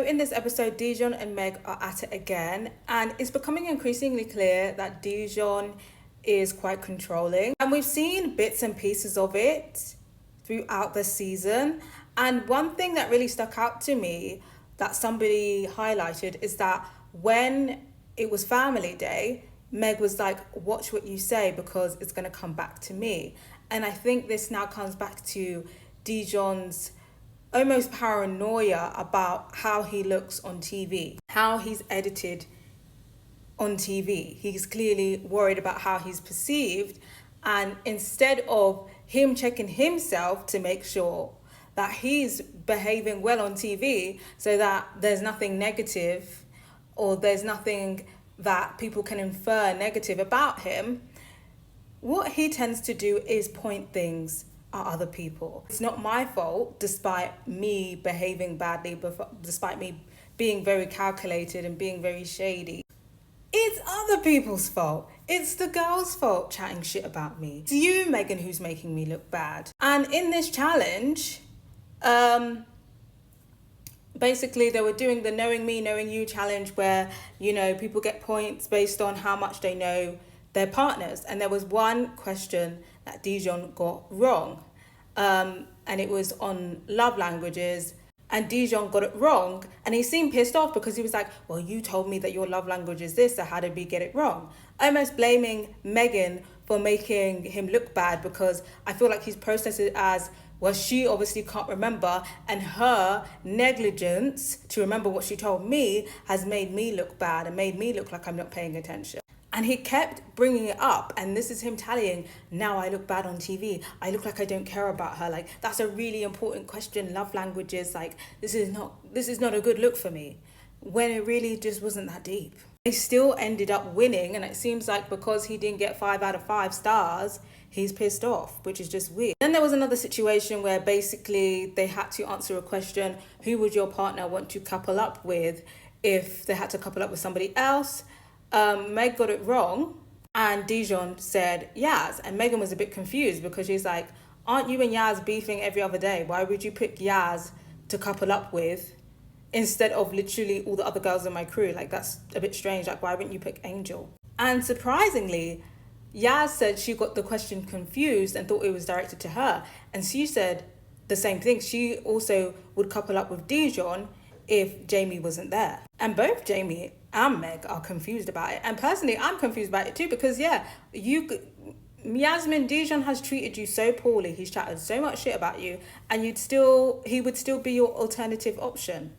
in this episode, DEJON and Meg are at it again, and it's becoming increasingly clear that DEJON is quite controlling. And we've seen bits and pieces of it throughout the season. And one thing that really stuck out to me that somebody highlighted is that when it was family day, Meg was like, watch what you say because it's going to come back to me. And I think this now comes back to DEJON's almost paranoia about how he looks on TV, how he's edited on TV. He's clearly worried about how he's perceived. And instead of him checking himself to make sure that he's behaving well on TV so that there's nothing negative or there's nothing that people can infer negative about him, what he tends to do is point things at other people. It's not my fault, despite me behaving badly, despite me being very calculated and being very shady. It's other people's fault. It's the girl's fault chatting shit about me. It's you, Megan, who's making me look bad. And in this challenge, basically they were doing the knowing me, knowing you challenge where, you know, people get points based on how much they know their partners. And there was one question that DEJON got wrong. And it was on love languages. And DEJON got it wrong. And he seemed pissed off because he was like, well, you told me that your love language is this, so how did we get it wrong? Almost blaming Megan for making him look bad because I feel like he's processed it as, well, she obviously can't remember, and her negligence to remember what she told me has made me look bad and made me look like I'm not paying attention. And he kept bringing it up, and this is him tallying, now I look bad on TV, I look like I don't care about her, like that's a really important question, love languages, like this is not a good look for me, when it really just wasn't that deep. They still ended up winning, and it seems like because he didn't get 5 out of 5 stars, he's pissed off, which is just weird. Then there was another situation where basically they had to answer a question, who would your partner want to couple up with if they had to couple up with somebody else? Meg got it wrong, and DEJON said Yaz, and Megan was a bit confused because she's like, aren't you and Yaz beefing every other day? Why would you pick Yaz to couple up with instead of literally all the other girls in my crew? Like, that's a bit strange. Like, why wouldn't you pick Angel? And surprisingly, Yaz said she got the question confused and thought it was directed to her, and she said the same thing. She also would couple up with DEJON if Jamie wasn't there. And both Jamie and Meg are confused about it. And personally, I'm confused about it too because, Yasmin, DEJON has treated you so poorly. He's chatted so much shit about you, and he would still be your alternative option.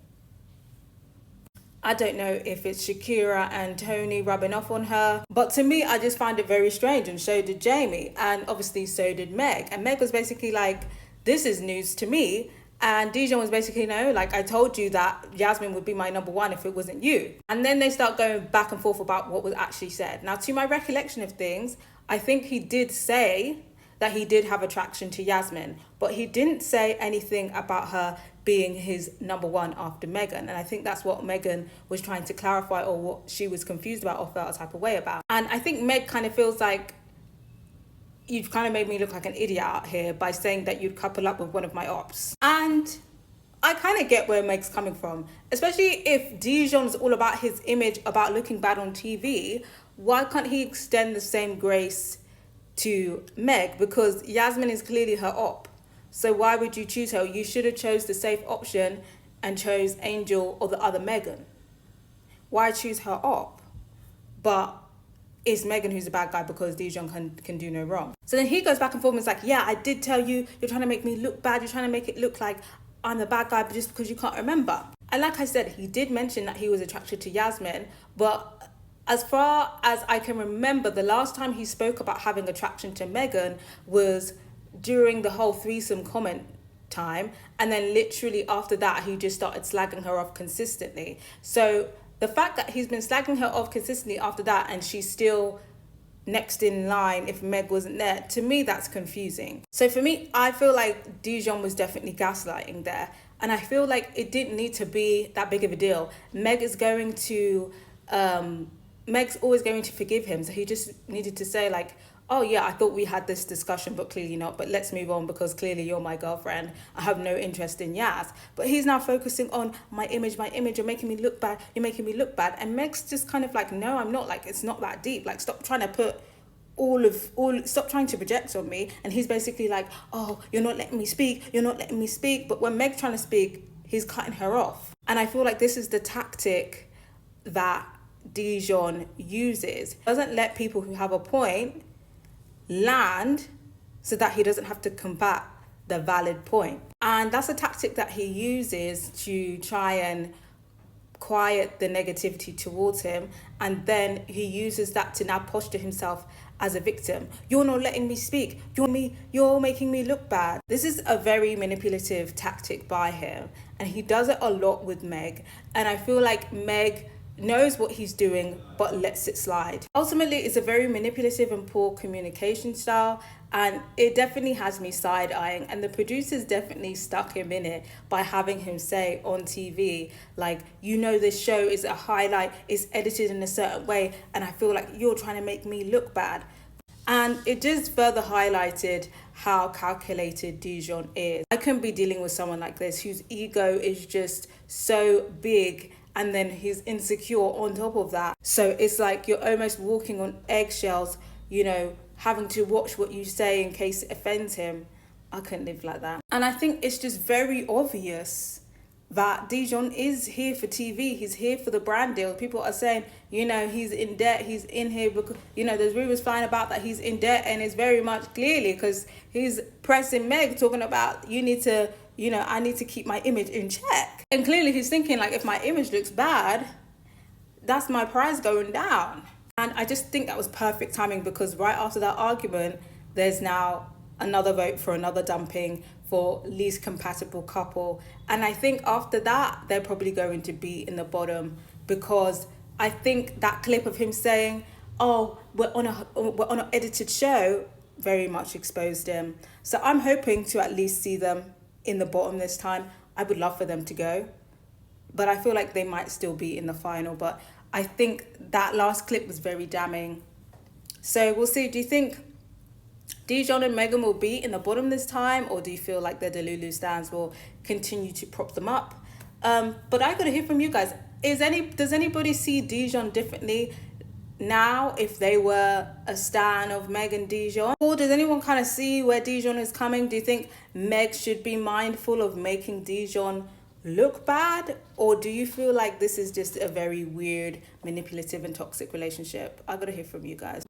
I don't know if it's Shakira and Tony rubbing off on her, but to me, I just find it very strange, and so did Jamie, and obviously so did Meg. And Meg was basically like, this is news to me. And DEJON was basically, no, like I told you that Yasmin would be my number one if it wasn't you. And then they start going back and forth about what was actually said. Now, to my recollection of things, I think he did say that he did have attraction to Yasmin, but he didn't say anything about her being his number one after Megan. And I think that's what Megan was trying to clarify, or what she was confused about or felt a type of way about. And I think Meg kind of feels like, you've kind of made me look like an idiot out here by saying that you'd couple up with one of my ops. And I kind of get where Meg's coming from, especially if DEJON's all about his image, about looking bad on TV. Why can't he extend the same grace to Meg? Because Yasmin is clearly her op. So why would you choose her? You should have chose the safe option and chose Angel or the other Megan. Why choose her op? But it's Megan who's the bad guy because DEJON can do no wrong. So then he goes back and forth and is like, yeah, I did tell you, you're trying to make me look bad. You're trying to make it look like I'm the bad guy just because you can't remember. And like I said, he did mention that he was attracted to Yasmin, but as far as I can remember, the last time he spoke about having attraction to Megan was during the whole threesome comment time. And then literally after that, he just started slagging her off consistently. So the fact that he's been slagging her off consistently after that and she's still next in line if Meg wasn't there, to me, that's confusing. So for me, I feel like DEJON was definitely gaslighting there. And I feel like it didn't need to be that big of a deal. Meg's always going to forgive him. So he just needed to say like, oh yeah, I thought we had this discussion, but clearly not. But let's move on because clearly you're my girlfriend. I have no interest in Yas. But he's now focusing on my image, my image. You're making me look bad. You're making me look bad. And Meg's just kind of like, no, I'm not. Like, it's not that deep. Like, stop trying to put stop trying to project on me. And he's basically like, oh, you're not letting me speak. You're not letting me speak. But when Meg's trying to speak, he's cutting her off. And I feel like this is the tactic that DEJON uses. Doesn't let people who have a point land so that he doesn't have to combat the valid point. And that's a tactic that he uses to try and quiet the negativity towards him, and then he uses that to now posture himself as a victim. You're not letting me speak. You're making me look bad. This is a very manipulative tactic by him, and he does it a lot with Meg. And I feel like Meg knows what he's doing but lets it slide. Ultimately, it's a very manipulative and poor communication style, and it definitely has me side-eyeing, and the producers definitely stuck him in it by having him say on TV, like, you know, this show is a highlight, it's edited in a certain way, and I feel like you're trying to make me look bad. And it just further highlighted how calculated DEJON is. I couldn't be dealing with someone like this whose ego is just so big, and then he's insecure on top of that. So it's like you're almost walking on eggshells, you know, having to watch what you say in case it offends him. I couldn't live like that. And I think it's just very obvious that DEJON is here for TV. He's here for the brand deal. People are saying, you know, he's in debt. He's in here because, you know, there's rumors flying about that he's in debt, and it's very much clearly because he's pressing Meg, talking about, you need to, you know, I need to keep my image in check. And clearly he's thinking, like, if my image looks bad, that's my prize going down. And I just think that was perfect timing, because right after that argument, there's now another vote for another dumping for least compatible couple. And I think after that, they're probably going to be in the bottom, because I think that clip of him saying, oh, we're on an edited show, very much exposed him. So I'm hoping to at least see them in the bottom this time. I would love for them to go, but I feel like they might still be in the final. But I think that last clip was very damning. So we'll see. Do you think DEJON and Megan will be in the bottom this time, or do you feel like the Delulu stands will continue to prop them up? But I gotta hear from you guys. Does anybody see DEJON differently now if they were a stan of Meg and DEJON? Or does anyone kind of see where DEJON is coming? Do you think Meg should be mindful of making DEJON look bad, or do you feel like this is just a very weird, manipulative and toxic relationship? I gotta hear from you guys.